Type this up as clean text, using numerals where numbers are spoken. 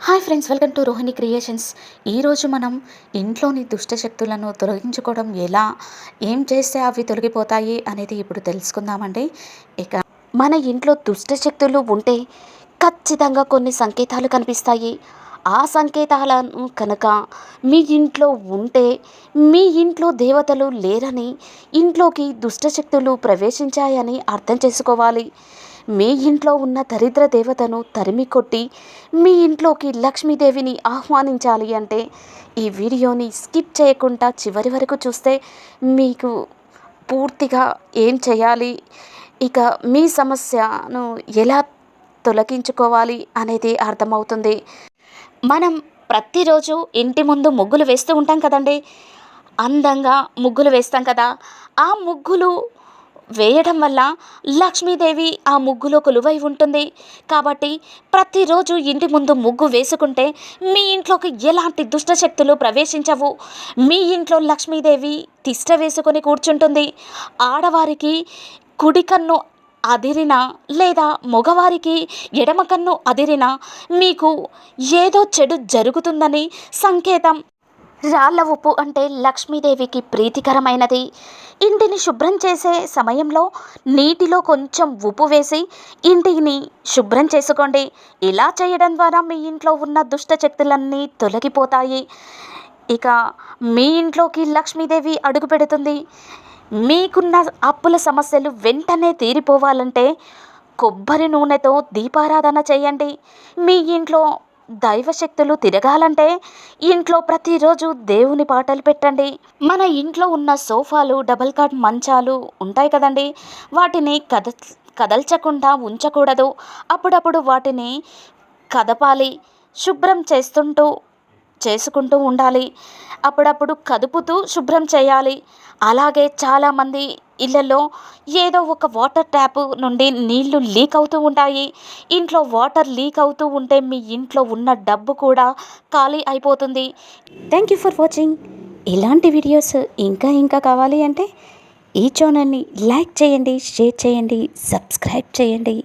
Hi friends, welcome to Rohini creations. ఈరోజు మనం ఇంట్లోని దుష్ట శక్తులను తొలగించుకోవడం ఎలా, ఏం చేస్తే అవి తొలగిపోతాయి అనేది ఇప్పుడు తెలుసుకుందామండి. ఇక మన ఇంట్లో దుష్ట శక్తులు ఉంటే ఖచ్చితంగా కొన్ని సంకేతాలు కనిపిస్తాయి. ఆ సంకేతాలను కనుక మీ ఇంట్లో ఉంటే మీ ఇంట్లో దేవతలు లేరని, ఇంట్లోకి దుష్ట శక్తులు ప్రవేశించాయని అర్థం చేసుకోవాలి. మీ ఇంట్లో ఉన్న దరిద్ర దేవతను తరిమి కొట్టి మీ ఇంట్లోకి లక్ష్మీదేవిని ఆహ్వానించాలి అంటే ఈ వీడియోని స్కిప్ చేయకుండా చివరి వరకు చూస్తే మీకు పూర్తిగా ఏం చేయాలి, ఇక మీ సమస్యను ఎలా తొలగించుకోవాలి అనేది అర్థమవుతుంది. మనం ప్రతిరోజు ఇంటి ముందు ముగ్గులు వేస్తూ ఉంటాం కదండి. అందంగా ముగ్గులు వేస్తాం కదా. ఆ ముగ్గులు వేయడం వల్ల లక్ష్మీదేవి ఆ ముగ్గులో కొలువై ఉంటుంది. కాబట్టి ప్రతిరోజు ఇంటి ముందు ముగ్గు వేసుకుంటే మీ ఇంట్లోకి ఎలాంటి దుష్టశక్తులు ప్రవేశించవు. మీ ఇంట్లో లక్ష్మీదేవి తిష్ట వేసుకొని కూర్చుంటుంది. ఆడవారికి కుడి కన్ను అదిరినా లేదా మగవారికి ఎడమ కన్ను అదిరినా మీకు ఏదో చెడు జరుగుతుందని సంకేతం. రాళ్ళ ఉప్పు అంటే లక్ష్మీదేవికి ప్రీతికరమైనది. ఇంటిని శుభ్రం చేసే సమయంలో నీటిలో కొంచెం ఉప్పు వేసి ఇంటిని శుభ్రం చేసుకోండి. ఇలా చేయడం ద్వారా మీ ఇంట్లో ఉన్న దుష్ట శక్తులన్నీ తొలగిపోతాయి. ఇక మీ ఇంట్లోకి లక్ష్మీదేవి అడుగు పెడుతుంది. మీకున్న అప్పుల సమస్యలు వెంటనే తీరిపోవాలంటే కొబ్బరి నూనెతో దీపారాధన చేయండి. మీ ఇంట్లో దైవశక్తులు తిరగాలంటే ఇంట్లో ప్రతిరోజు దేవుని పాటలు పెట్టండి. మన ఇంట్లో ఉన్న సోఫాలు, డబల్ కాట్ మంచాలు ఉంటాయి కదండి. వాటిని కదల్చకుండా ఉంచకూడదు. అప్పుడప్పుడు వాటిని కదపాలి. శుభ్రం చేసుకుంటూ ఉండాలి. అప్పుడప్పుడు కదుపుతూ శుభ్రం చేయాలి. అలాగే చాలామంది ఇళ్ళల్లో ఏదో ఒక వాటర్ ట్యాప్ నుండి నీళ్లు లీక్ అవుతూ ఉంటాయి. ఇంట్లో వాటర్ లీక్ అవుతూ ఉంటే మీ ఇంట్లో ఉన్న డబ్బు కూడా ఖాళీ అయిపోతుంది. Thank you for watching. ఇలాంటి వీడియోస్ ఇంకా కావాలి అంటే ఈ ఛానల్ని లైక్ చేయండి, షేర్ చేయండి, సబ్స్క్రైబ్ చేయండి.